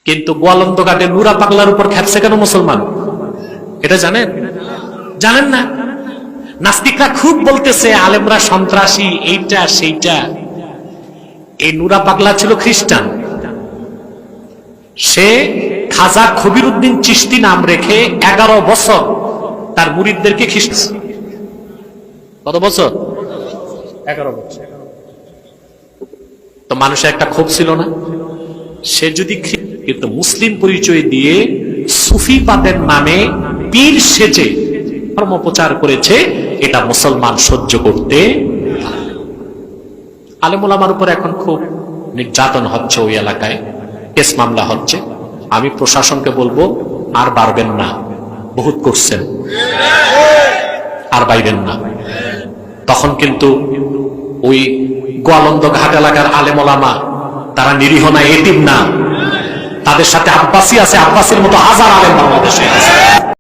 কিন্তু গোয়ালন্দ ঘাটে নুরা পাগলার উপর খেপছে কেন মুসলমান? এটা জানেন? জানেন না? নাস্তিকরা খুব বলতেছে আলেমরা সন্ত্রাসী, এইটা সেইটা। এই নুরা পাগলা ছিল খ্রিস্টান। সে খাজা খবিরউদ্দিন চিশতি নাম রেখে 11 বছর তার মুরিদদেরকে খ্রিস্টান। কত বছর? 11 বছর। তো মানুষের একটা ক্ষোভ ছিল না? সে যদি কিন্তু মুসলিম পরিচয় দিয়ে সুফিবাদের নামে পীর সেজে ধর্ম প্রচার করেছে, এটা মুসলমান সহ্য করতে। আলেম ওলামার উপর এখন খুব নির্যাতন হচ্ছে, ওই এলাকায় কেস মামলা হচ্ছে। আমি প্রশাসনকে বলবো আর বাড়বেন না, বহুত করছেন, আর বাইবেন না। তখন কিন্তু ওই গোয়ালন্দ ঘাট এলাকার আলেম ওলামা তারা নিরীহ না, এতিম না, তাদের সাথে আব্বাসী আছে, আব্বাসীর মতো হাজার আলেম বাংলাদেশে।